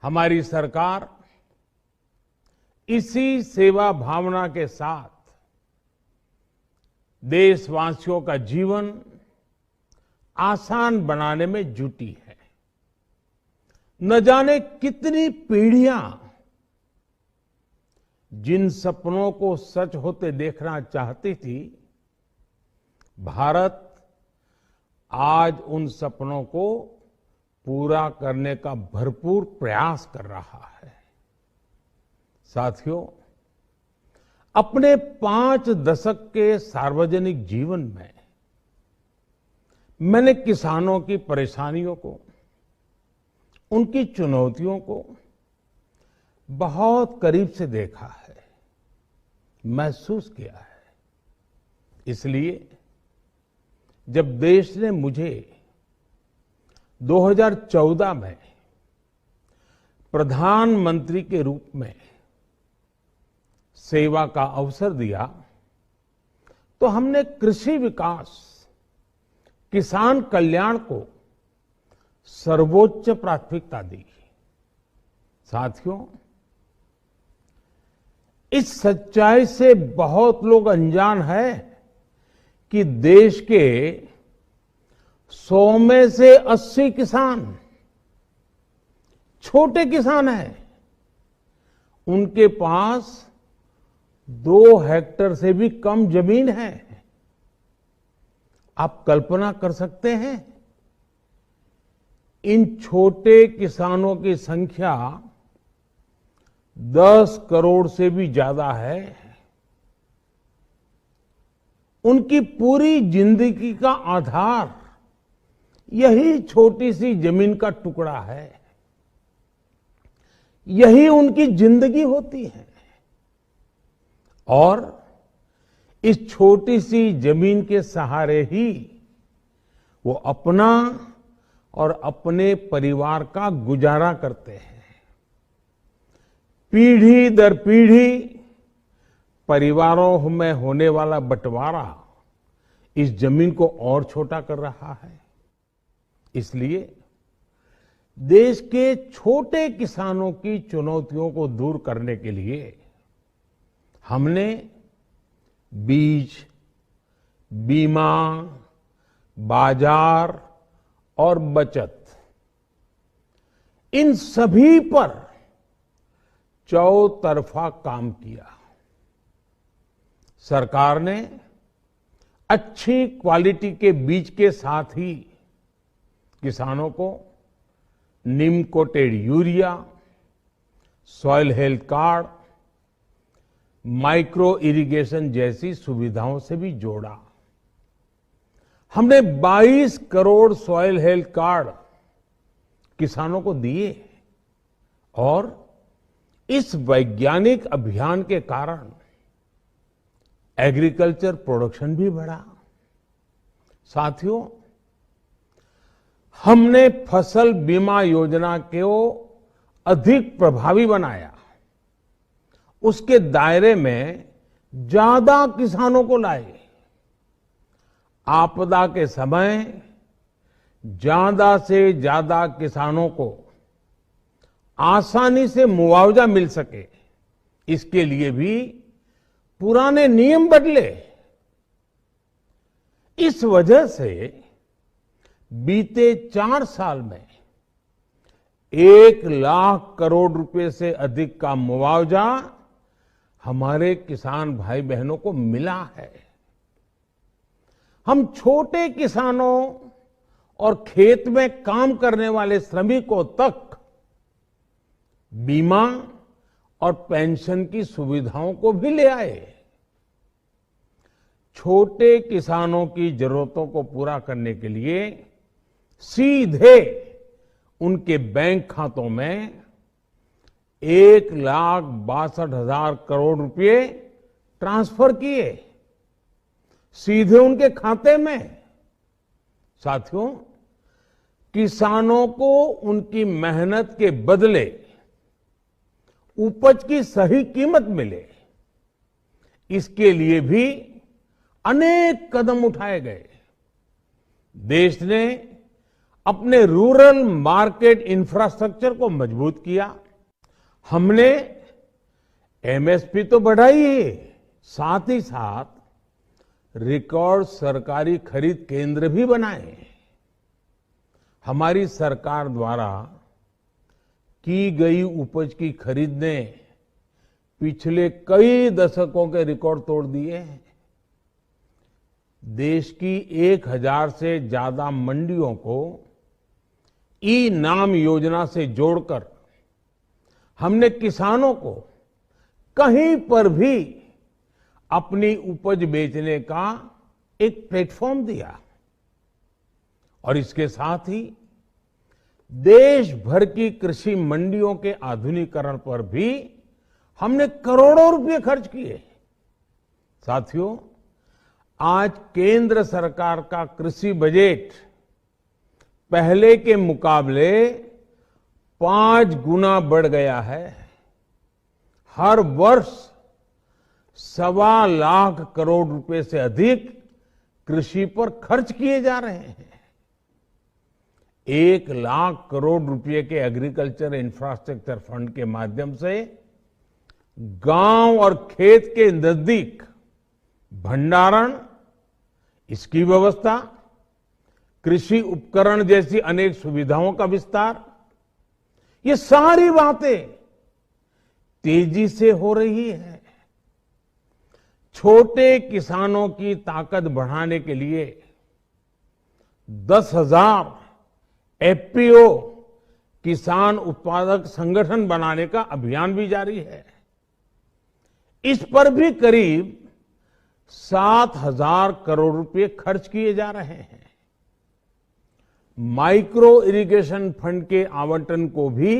हमारी सरकार इसी सेवा भावना के साथ देशवासियों का जीवन आसान बनाने में जुटी है। न जाने कितनी पीढ़ियां जिन सपनों को सच होते देखना चाहती थी, भारत आज उन सपनों को पूरा करने का भरपूर प्रयास कर रहा है। साथियों, अपने 5 दशक के सार्वजनिक जीवन में मैंने किसानों की परेशानियों को, उनकी चुनौतियों को बहुत करीब से देखा है, महसूस किया है। इसलिए जब देश ने मुझे 2014 में प्रधानमंत्री के रूप में सेवा का अवसर दिया, तो हमने कृषि विकास, किसान कल्याण को सर्वोच्च प्राथमिकता दी। साथियों, इस सच्चाई से बहुत लोग अनजान हैं कि देश के 100 में से 80 किसान छोटे किसान हैं। उनके पास 2 हेक्टेयर से भी कम जमीन है। आप कल्पना कर सकते हैं, इन छोटे किसानों की संख्या 10 करोड़ से भी ज्यादा है। उनकी पूरी जिंदगी का आधार यही छोटी सी जमीन का टुकड़ा है। यही उनकी जिंदगी होती है। और इस छोटी सी जमीन के सहारे ही वो अपना और अपने परिवार का गुजारा करते हैं। पीढ़ी दर पीढ़ी परिवारों में होने वाला बंटवारा इस जमीन को और छोटा कर रहा है। इसलिए देश के छोटे किसानों की चुनौतियों को दूर करने के लिए हमने बीज, बीमा, बाजार और बचत, इन सभी पर चौतरफा काम किया। सरकार ने अच्छी क्वालिटी के बीज के साथ ही किसानों को नीम coated urea, soil health card, micro irrigation जैसी सुविधाओं से भी जोड़ा। हमने 22 करोड़ सॉइल हेल्थ कार्ड किसानों को दिए और इस वैज्ञानिक अभियान के कारण एग्रीकल्चर प्रोडक्शन भी बढ़ा। साथियों, हमने फसल बीमा योजना को अधिक प्रभावी बनाया। उसके दायरे में ज्यादा किसानों को लाए। आपदा के समय ज्यादा से ज्यादा किसानों को आसानी से मुआवजा मिल सके, इसके लिए भी पुराने नियम बदले। इस वजह से बीते 4 साल में 1 लाख करोड़ रुपए से अधिक का मुआवजा हमारे किसान भाई बहनों को मिला है। हम छोटे किसानों और खेत में काम करने वाले श्रमिकों तक बीमा और पेंशन की सुविधाओं को भी ले आए। छोटे किसानों की जरूरतों को पूरा करने के लिए सीधे उनके बैंक खातों में 1,62,000 करोड़ रुपए ट्रांसफर किए, सीधे उनके खाते में। साथियों, किसानों को उनकी मेहनत के बदले उपज की सही कीमत मिले, इसके लिए भी अनेक कदम उठाए गए। देश ने अपने रूरल मार्केट इंफ्रास्ट्रक्चर को मजबूत किया। हमने एमएसपी तो बढ़ाई है, साथ ही साथ रिकॉर्ड सरकारी खरीद केंद्र भी बनाए। हमारी सरकार द्वारा की गई उपज की खरीद ने पिछले कई दशकों के रिकॉर्ड तोड़ दिए हैं। देश की 1000 से ज्यादा मंडियों को ई नाम योजना से जोड़कर हमने किसानों को कहीं पर भी अपनी उपज बेचने का एक प्लेटफॉर्म दिया और इसके साथ ही देश भर की कृषि मंडियों के आधुनिकीकरण पर भी हमने करोड़ों रुपए खर्च किए। साथियों, आज केंद्र सरकार का कृषि बजट पहले के मुकाबले 5 गुना बढ़ गया है। हर वर्ष 1.25 लाख करोड़ रुपए से अधिक कृषि पर खर्च किए जा रहे हैं। 1 लाख करोड़ रुपए के एग्रीकल्चर इंफ्रास्ट्रक्चर फंड के माध्यम से गांव और खेत के नजदीक भंडारण, इसकी व्यवस्था, कृषि उपकरण जैसी अनेक सुविधाओं का विस्तार, ये सारी बातें तेजी से हो रही है। छोटे किसानों की ताकत बढ़ाने के लिए 10,000 एफपीओ किसान उत्पादक संगठन बनाने का अभियान भी जारी है। इस पर भी करीब 7,000 करोड़ रुपए खर्च किए जा रहे हैं। माइक्रो इरिगेशन फंड के आवंटन को भी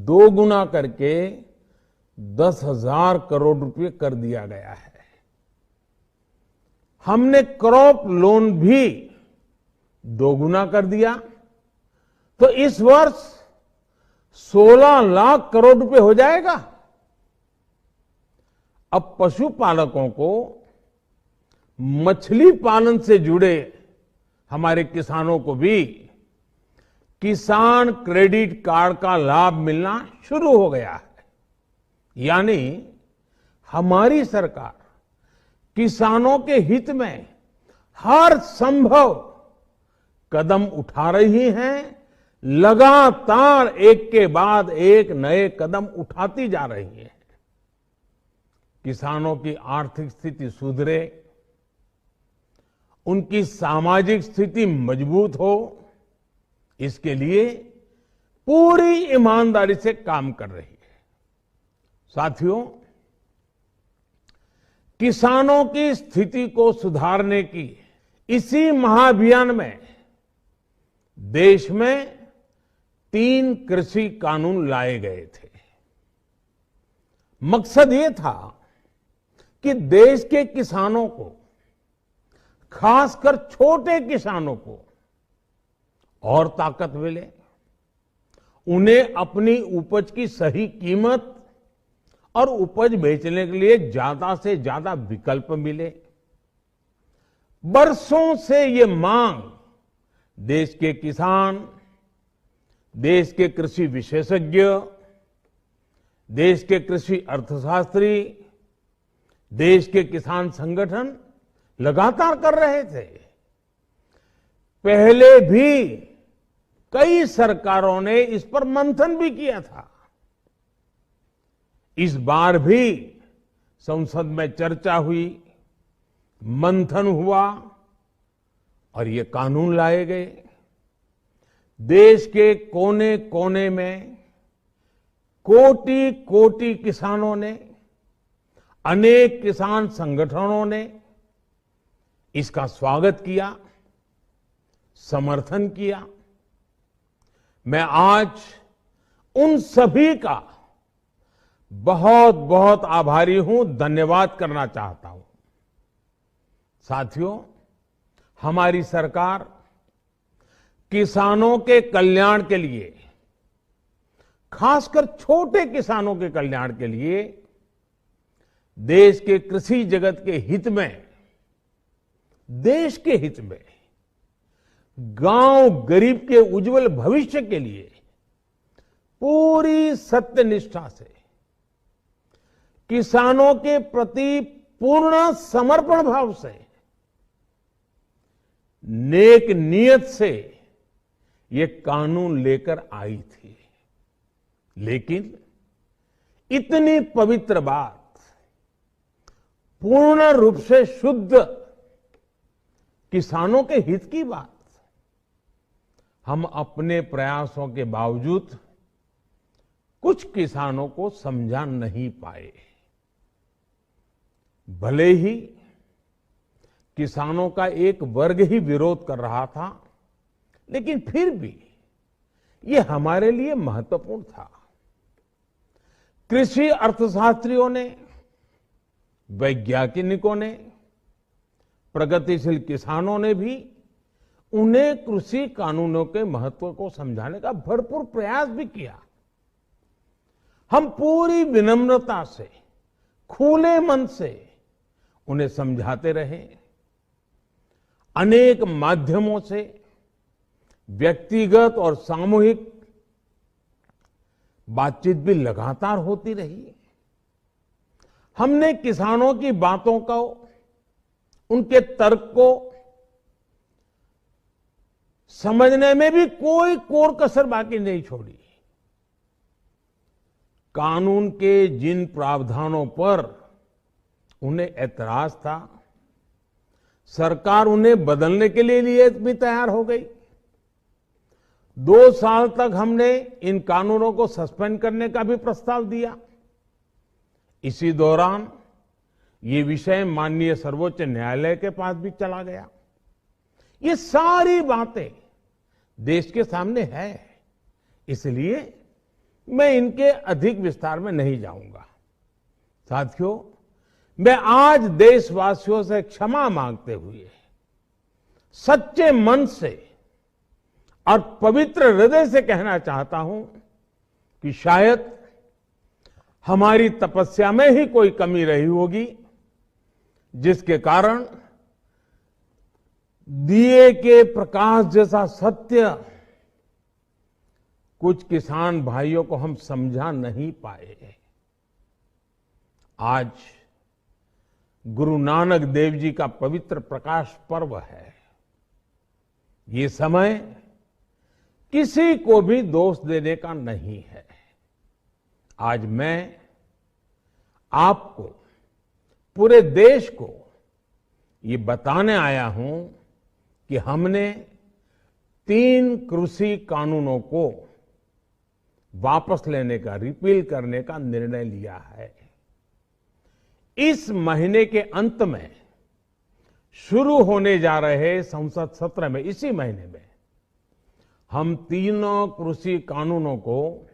2 गुना करके 10,000 करोड़ रुपए कर दिया गया है। हमने क्रॉप लोन भी 2 गुना कर दिया, तो इस वर्ष 16 लाख करोड़ रुपए हो जाएगा। अब पशुपालकों को मछली पालन से जुड़े हमारे किसानों को भी किसान क्रेडिट कार्ड का लाभ मिलना शुरू हो गया है। यानी हमारी सरकार किसानों के हित में हर संभव कदम उठा रही है, लगातार एक के बाद एक नए कदम उठाती जा रही है। किसानों की आर्थिक स्थिति सुधरे, उनकी सामाजिक स्थिति मजबूत हो, इसके लिए पूरी ईमानदारी से काम कर रही है। साथियों, किसानों की स्थिति को सुधारने की इसी महाअभियान में देश में 3 कृषि कानून लाए गए थे। मकसद ये था कि देश के किसानों को, खासकर छोटे किसानों को और ताकत मिले, उन्हें अपनी उपज की सही कीमत और उपज बेचने के लिए ज्यादा से ज्यादा विकल्प मिले। बरसों से ये मांग देश के किसान, देश के कृषि विशेषज्ञ, देश के कृषि अर्थशास्त्री, देश के किसान संगठन लगातार कर रहे थे। पहले भी कई सरकारों ने इस पर मंथन भी किया था। इस बार भी संसद में चर्चा हुई, मंथन हुआ और ये कानून लाए गए। देश के कोने कोने में कोटि कोटि किसानों ने, अनेक किसान संगठनों ने इसका स्वागत किया, समर्थन किया। मैं आज उन सभी का बहुत बहुत आभारी हूं, धन्यवाद करना चाहता हूं। साथियों, हमारी सरकार किसानों के कल्याण के लिए, खासकर छोटे किसानों के कल्याण के लिए, देश के कृषि जगत के हित में, देश के हित में गांव गरीब के उज्जवल भविष्य के लिए पूरी सत्यनिष्ठा से किसानों के प्रति पूर्ण समर्पण भाव से नेक नियत से ये कानून लेकर आई थी। लेकिन इतनी पवित्र बात, पूर्ण रूप से शुद्ध किसानों के हित की बात, हम अपने प्रयासों के बावजूद कुछ किसानों को समझा नहीं पाए। भले ही किसानों का एक वर्ग ही विरोध कर रहा था, लेकिन फिर भी ये हमारे लिए महत्वपूर्ण था। कृषि अर्थशास्त्रियों ने, वैज्ञानिकों ने, प्रगतिशील किसानों ने भी उन्हें कृषि कानूनों के महत्व को समझाने का भरपूर प्रयास भी किया। हम पूरी विनम्रता से, खुले मन से उन्हें समझाते रहे। अनेक माध्यमों से व्यक्तिगत और सामूहिक बातचीत भी लगातार होती रही। हमने किसानों की बातों को, उनके तर्क को समझने में भी कोई कोर कसर बाकी नहीं छोड़ी। कानून के जिन प्रावधानों पर उन्हें ऐतराज था, सरकार उन्हें बदलने के लिए भी तैयार हो गई। 2 साल तक हमने इन कानूनों को सस्पेंड करने का भी प्रस्ताव दिया। इसी दौरान ये विषय माननीय सर्वोच्च न्यायालय के पास भी चला गया। ये सारी बातें देश के सामने है, इसलिए मैं इनके अधिक विस्तार में नहीं जाऊंगा। साथियों, मैं आज देशवासियों से क्षमा मांगते हुए सच्चे मन से और पवित्र हृदय से कहना चाहता हूं कि शायद हमारी तपस्या में ही कोई कमी रही होगी, जिसके कारण दिए के प्रकाश जैसा सत्य कुछ किसान भाइयों को हम समझा नहीं पाए। आज गुरु नानक देव जी का पवित्र प्रकाश पर्व है। ये समय किसी को भी दोष देने का नहीं है। आज मैं आपको, पूरे देश को ये बताने आया हूं कि हमने 3 कृषि कानूनों को वापस लेने का, रिपील करने का निर्णय लिया है। इस महीने के अंत में शुरू होने जा रहे संसद सत्र में, इसी महीने में, हम 3 कृषि कानूनों को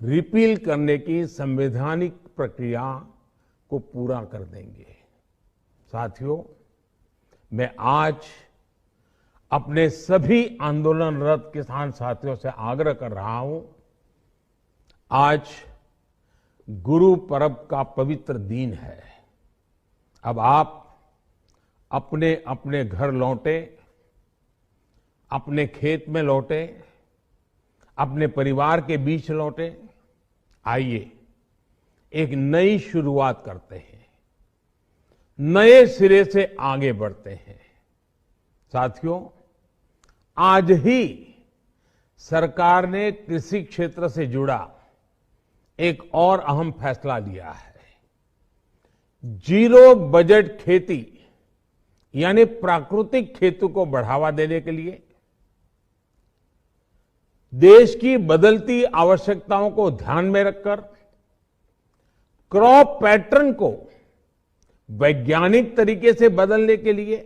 रिपील करने की संवैधानिक प्रक्रिया को पूरा कर देंगे। साथियों, मैं आज अपने सभी आंदोलनरत किसान साथियों से आग्रह कर रहा हूं, आज गुरु पर्व का पवित्र दिन है। अब आप अपने अपने घर लौटे, अपने खेत में लौटे, अपने परिवार के बीच लौटे। आइए एक नई शुरुआत करते हैं, नए सिरे से आगे बढ़ते हैं। साथियों, आज ही सरकार ने कृषि क्षेत्र से जुड़ा एक और अहम फैसला लिया है। 0 बजट खेती यानी प्राकृतिक खेती को बढ़ावा देने के लिए, देश की बदलती आवश्यकताओं को ध्यान में रखकर क्रॉप पैटर्न को वैज्ञानिक तरीके से बदलने के लिए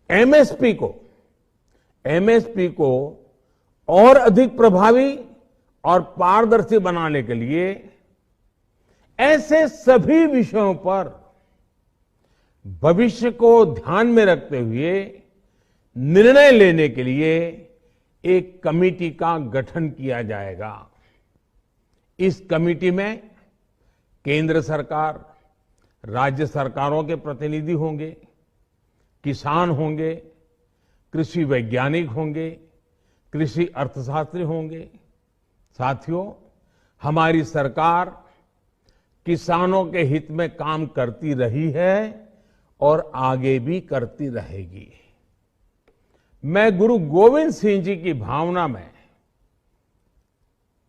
एमएसपी को और अधिक प्रभावी और पारदर्शी बनाने के लिए, ऐसे सभी विषयों पर भविष्य को ध्यान में रखते हुए निर्णय लेने के लिए एक कमेटी का गठन किया जाएगा। इस कमेटी में केंद्र सरकार, राज्य सरकारों के प्रतिनिधि होंगे, किसान होंगे, कृषि वैज्ञानिक होंगे, कृषि अर्थशास्त्री होंगे। साथियों, हमारी सरकार किसानों के हित में काम करती रही है और आगे भी करती रहेगी। मैं गुरु गोविंद सिंह जी की भावना में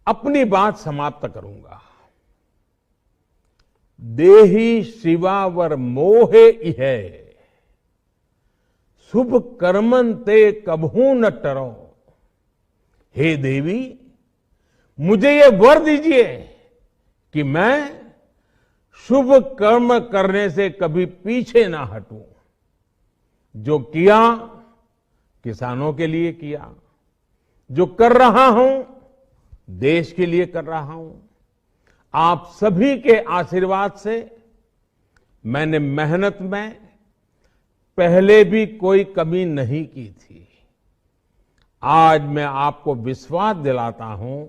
अपनी बात समाप्त करूंगा। देहि शिवावर मोहे इहे, शुभ कर्मन ते कबहू न टरो। हे देवी, मुझे ये वर दीजिए कि मैं शुभ कर्म करने से कभी पीछे ना हटूं। जो किया किसानों के लिए किया, जो कर रहा हूं देश के लिए कर रहा हूं। आप सभी के आशीर्वाद से मैंने मेहनत में पहले भी कोई कमी नहीं की थी। आज मैं आपको विश्वास दिलाता हूं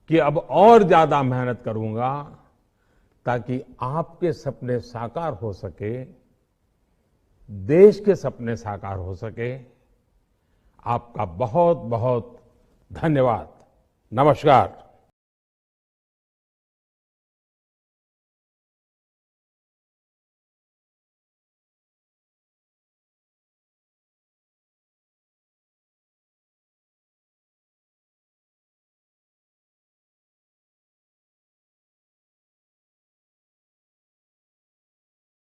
कि अब और ज्यादा मेहनत करूंगा ताकि आपके सपने साकार हो सके, देश के सपने साकार हो सके। आपका बहुत बहुत धन्यवाद। नमस्कार।